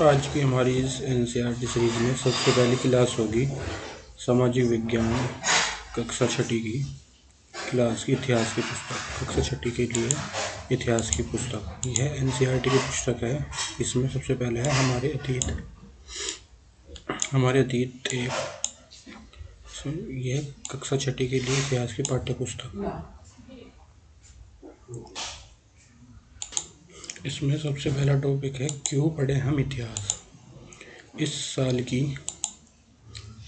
आज की हमारी इस एनसीईआरटी सीरीज में सबसे पहली क्लास होगी सामाजिक विज्ञान कक्षा छठी की क्लास की इतिहास की पुस्तक। कक्षा छठी के लिए इतिहास की पुस्तक यह एनसीईआरटी की पुस्तक है। इसमें सबसे पहले है हमारे अतीत यह कक्षा छठी के लिए इतिहास की पाठ्य पुस्तक। इसमें सबसे पहला टॉपिक है क्यों पढ़े हम इतिहास। इस साल की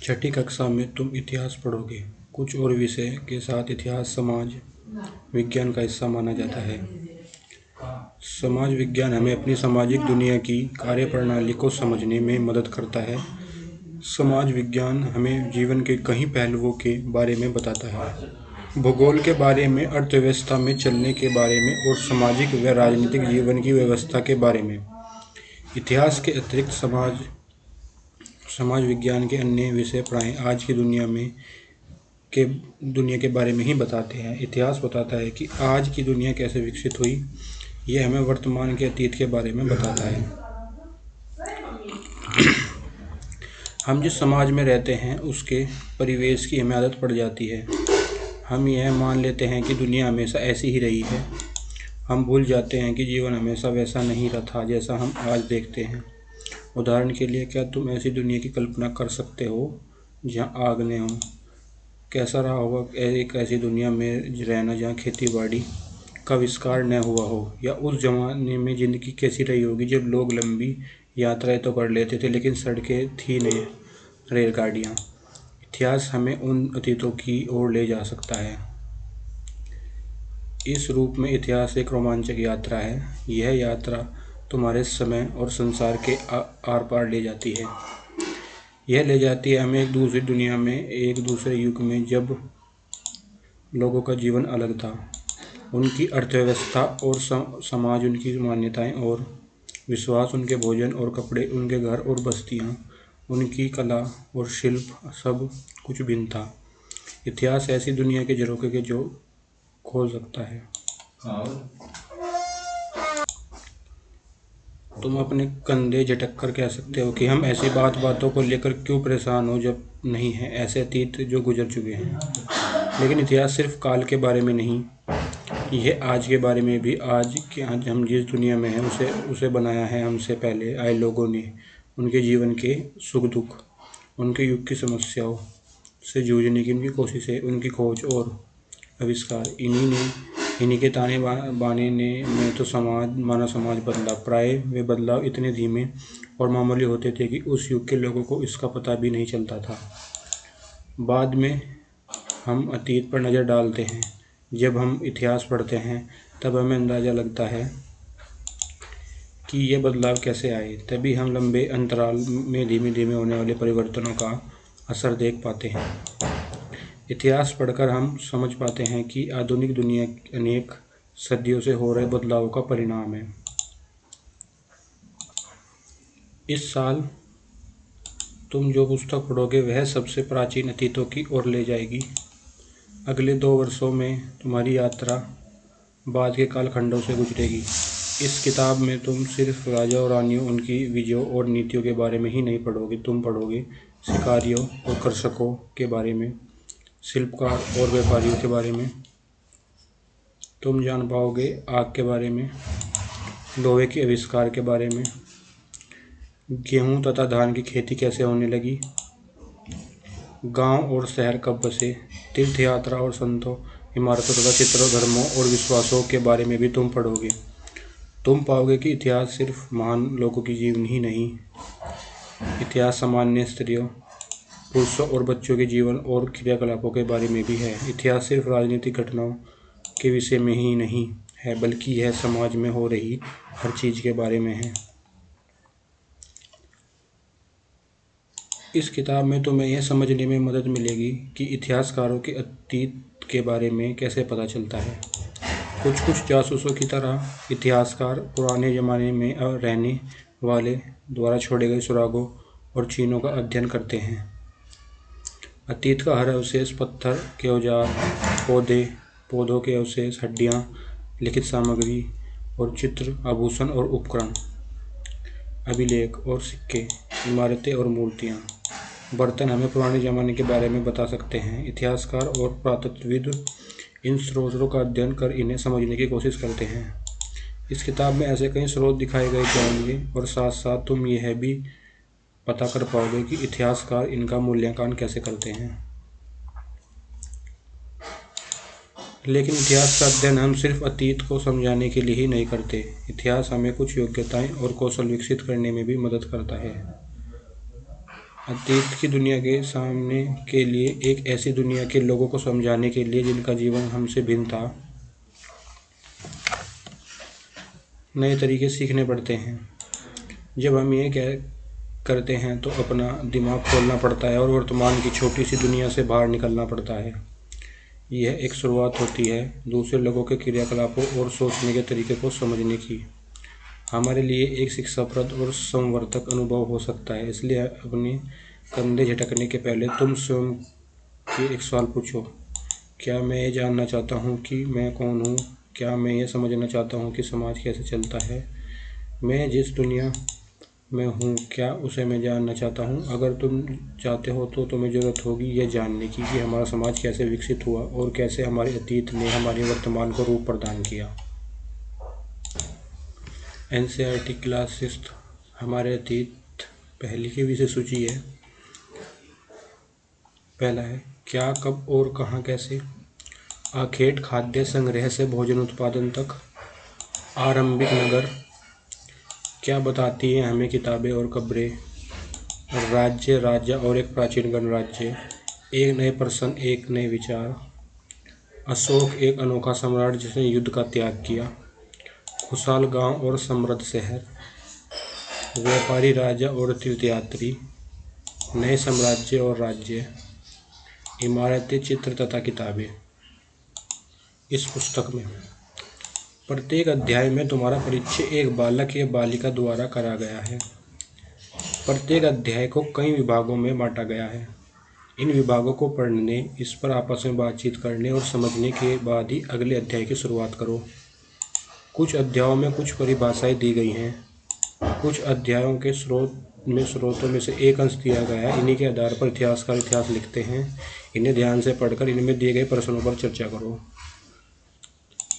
छठी कक्षा में तुम इतिहास पढ़ोगे। कुछ और विषय के साथ इतिहास समाज विज्ञान का हिस्सा माना जाता है। समाज विज्ञान हमें अपनी सामाजिक दुनिया की कार्यप्रणाली को समझने में मदद करता है। समाज विज्ञान हमें जीवन के कई पहलुओं के बारे में बताता है। भूगोल के बारे में, अर्थव्यवस्था में चलने के बारे में और सामाजिक व राजनीतिक जीवन की व्यवस्था के बारे में। इतिहास के अतिरिक्त समाज विज्ञान के अन्य विषय पढ़ाएं आज की दुनिया के बारे में ही बताते हैं। इतिहास बताता है कि आज की दुनिया कैसे विकसित हुई। यह हमें वर्तमान के अतीत के बारे में बताता है। हम जिस समाज में रहते हैं उसके परिवेश की हमें आदत पड़ जाती है। हम यह मान लेते हैं कि दुनिया हमेशा ऐसी ही रही है। हम भूल जाते हैं कि जीवन हमेशा वैसा नहीं रहा था जैसा हम आज देखते हैं। उदाहरण के लिए, क्या तुम ऐसी दुनिया की कल्पना कर सकते हो जहाँ आग न हो? कैसा रहा होगा एक ऐसी दुनिया में रहना जहाँ खेती बाड़ी का आविष्कार न हुआ हो? या उस जमाने में ज़िंदगी कैसी रही होगी जब लोग लंबी यात्राएं तो कर लेते थे लेकिन सड़कें थी नहीं, रेलगाड़ियाँ। इतिहास हमें उन अतीतों की ओर ले जा सकता है। इस रूप में इतिहास एक रोमांचक यात्रा है। यह यात्रा तुम्हारे समय और संसार के आर पार ले जाती है। यह ले जाती है हमें एक दूसरी दुनिया में, एक दूसरे युग में जब लोगों का जीवन अलग था। उनकी अर्थव्यवस्था और समाज, उनकी मान्यताएं और विश्वास, उनके भोजन और कपड़े, उनके घर और बस्तियां, उनकी कला और शिल्प, सब कुछ भिन्न था। इतिहास ऐसी दुनिया के झरोखे के जो खोल सकता है। तुम अपने कंधे झटक कर कह सकते हो कि हम ऐसी बातों को लेकर क्यों परेशान हो जब नहीं है ऐसे अतीत जो गुजर चुके हैं। लेकिन इतिहास सिर्फ काल के बारे में नहीं, यह आज के बारे में भी। आज हम जिस दुनिया में हैं उसे बनाया है हमसे पहले आए लोगों ने। उनके जीवन के सुख दुख, उनके युग की समस्याओं से जूझने की उनकी कोशिशें, उनकी खोज और आविष्कार, इन्हीं के ताने बाने में तो मानव समाज बदला। प्राय वे बदलाव इतने धीमे और मामूली होते थे कि उस युग के लोगों को इसका पता भी नहीं चलता था। बाद में हम अतीत पर नज़र डालते हैं। जब हम इतिहास पढ़ते हैं तब हमें अंदाज़ा लगता है कि ये बदलाव कैसे आए। तभी हम लंबे अंतराल में धीमे धीमे होने वाले परिवर्तनों का असर देख पाते हैं। इतिहास पढ़कर हम समझ पाते हैं कि आधुनिक दुनिया अनेक सदियों से हो रहे बदलावों का परिणाम है। इस साल तुम जो पुस्तक पढ़ोगे वह सबसे प्राचीन अतीतों की ओर ले जाएगी। अगले 2 वर्षों में तुम्हारी यात्रा बाद के कालखंडों से गुजरेगी। इस किताब में तुम सिर्फ राजा और रानियों, उनकी विजयों और नीतियों के बारे में ही नहीं पढ़ोगे। तुम पढ़ोगे शिकारियों और कृषकों के बारे में, शिल्पकार और व्यापारियों के बारे में। तुम जान पाओगे आग के बारे में, लोहे के आविष्कार के बारे में, गेहूं तथा धान की खेती कैसे होने लगी, गांव और शहर कब बसे, तीर्थ यात्रा और संतों, इमारतों तथा चित्रों, धर्मों और विश्वासों के बारे में भी तुम पढ़ोगे। तुम पाओगे कि इतिहास सिर्फ महान लोगों की जीवन ही नहीं, इतिहास सामान्य स्त्रियों, पुरुषों और बच्चों के जीवन और क्रियाकलापों के बारे में भी है। इतिहास सिर्फ राजनीतिक घटनाओं के विषय में ही नहीं है, बल्कि यह समाज में हो रही हर चीज़ के बारे में है। इस किताब में तुम्हें यह समझने में मदद मिलेगी कि इतिहासकारों के अतीत के बारे में कैसे पता चलता है। कुछ जासूसों की तरह इतिहासकार पुराने ज़माने में रहने वाले द्वारा छोड़े गए सुरागों और चिन्हों का अध्ययन करते हैं। अतीत का हर अवशेष, पत्थर के औजार, पौधों के अवशेष, हड्डियाँ, लिखित सामग्री और चित्र, आभूषण और उपकरण, अभिलेख और सिक्के, इमारतें और मूर्तियाँ, बर्तन हमें पुराने ज़माने के बारे में बता सकते हैं। इतिहासकार और पुरातत्वविद इन स्रोतों का अध्ययन कर इन्हें समझने की कोशिश करते हैं। इस किताब में ऐसे कई स्रोत दिखाए गए जाएंगे और साथ साथ तुम यह भी पता कर पाओगे कि इतिहासकार इनका मूल्यांकन कैसे करते हैं। लेकिन इतिहास का अध्ययन हम सिर्फ अतीत को समझाने के लिए ही नहीं करते। इतिहास हमें कुछ योग्यताएं और कौशल विकसित करने में भी मदद करता है। अतीत की दुनिया के सामने के लिए एक ऐसी दुनिया के लोगों को समझाने के लिए जिनका जीवन हमसे भिन्न था। नए तरीके सीखने पड़ते हैं। जब हम ये करते हैं तो अपना दिमाग खोलना पड़ता है और वर्तमान की छोटी सी दुनिया से बाहर निकलना पड़ता है। यह एक शुरुआत होती है दूसरे लोगों के क्रियाकलापों और सोचने के तरीके को समझने की। हमारे लिए एक शिक्षाप्रद और संवर्धक अनुभव हो सकता है। इसलिए अपने कंधे झटकने के पहले तुम स्वयं के एक सवाल पूछो, क्या मैं ये जानना चाहता हूँ कि मैं कौन हूँ? क्या मैं ये समझना चाहता हूँ कि समाज कैसे चलता है? मैं जिस दुनिया में हूँ क्या उसे मैं जानना चाहता हूँ? अगर तुम चाहते हो तो तुम्हें ज़रूरत होगी यह जानने की कि हमारा समाज कैसे विकसित हुआ और कैसे हमारे अतीत ने हमारे वर्तमान को रूप प्रदान किया। एनसीईआरटी क्लासेस हमारे अतीत पहली की विषय सूची है। पहला है क्या, कब और कहाँ, कैसे। आखेट खाद्य संग्रह से भोजन उत्पादन तक। आरंभिक नगर। क्या बताती हैं हमें किताबें और कब्रें। राज्य, राजा और एक प्राचीन गणराज्य। एक नए प्रश्न, एक नए विचार। अशोक एक अनोखा सम्राट जिसने युद्ध का त्याग किया। खुशहाल गांव और समृद्ध शहर। व्यापारी राजा और तीर्थयात्री। नए साम्राज्य और राज्य। इमारतें, चित्र तथा किताबें। इस पुस्तक में प्रत्येक अध्याय में तुम्हारा परिचय एक बालक या बालिका द्वारा करा गया है। प्रत्येक अध्याय को कई विभागों में बांटा गया है। इन विभागों को पढ़ने, इस पर आपस में बातचीत करने और समझने के बाद ही अगले अध्याय की शुरुआत करो। कुछ अध्यायों में कुछ परिभाषाएं दी गई हैं। कुछ अध्यायों के स्रोतों में से एक अंश दिया गया है। इन्हीं के आधार पर इतिहासकार इतिहास लिखते हैं। इन्हें ध्यान से पढ़कर इनमें दिए गए प्रश्नों पर चर्चा करो।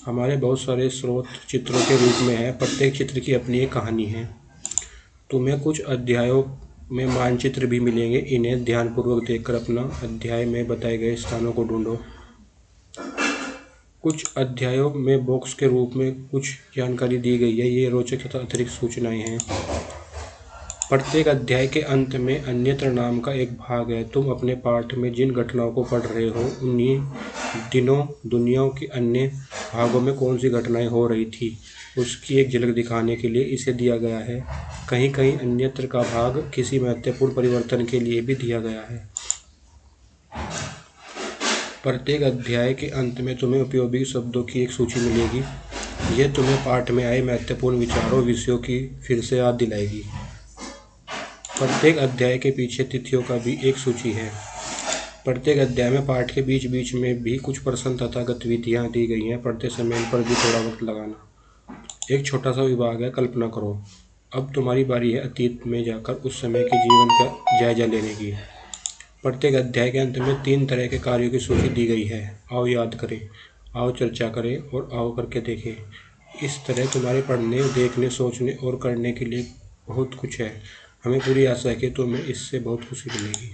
हमारे बहुत सारे स्रोत चित्रों के रूप में है। प्रत्येक चित्र की अपनी एक कहानी है। तुम्हें कुछ अध्यायों में मानचित्र भी मिलेंगे। इन्हें ध्यानपूर्वक देखकर अपना अध्याय में बताए गए स्थानों को ढूंढो। कुछ अध्यायों में बॉक्स के रूप में कुछ जानकारी दी गई है। ये रोचक तथा अतिरिक्त सूचनाएं हैं। प्रत्येक अध्याय के अंत में अन्यत्र नाम का एक भाग है। तुम अपने पाठ में जिन घटनाओं को पढ़ रहे हो उन्हीं दिनों दुनिया के अन्य भागों में कौन सी घटनाएं हो रही थी उसकी एक झलक दिखाने के लिए इसे दिया गया है। कहीं कहीं अन्यत्र का भाग किसी महत्वपूर्ण परिवर्तन के लिए भी दिया गया है। प्रत्येक अध्याय के अंत में तुम्हें उपयोगी शब्दों की एक सूची मिलेगी। यह तुम्हें पाठ में आए महत्वपूर्ण विचारों विषयों की फिर से याद दिलाएगी। प्रत्येक अध्याय के पीछे तिथियों का भी एक सूची है। प्रत्येक अध्याय में पाठ के बीच बीच में भी कुछ प्रश्न तथा गतिविधियाँ दी गई हैं। पढ़ते समय इन पर भी थोड़ा वक्त लगाना। एक छोटा सा विभाग है, कल्पना करो। अब तुम्हारी बारी है अतीत में जाकर उस समय के जीवन का जायजा लेने की। प्रत्येक अध्याय के अंत में 3 तरह के कार्यों की सूची दी गई है। आओ याद करें, आओ चर्चा करें और आओ करके देखें। इस तरह तुम्हारे पढ़ने, देखने, सोचने और करने के लिए बहुत कुछ है। हमें पूरी आशा है कि तुम्हें इससे बहुत खुशी मिलेगी।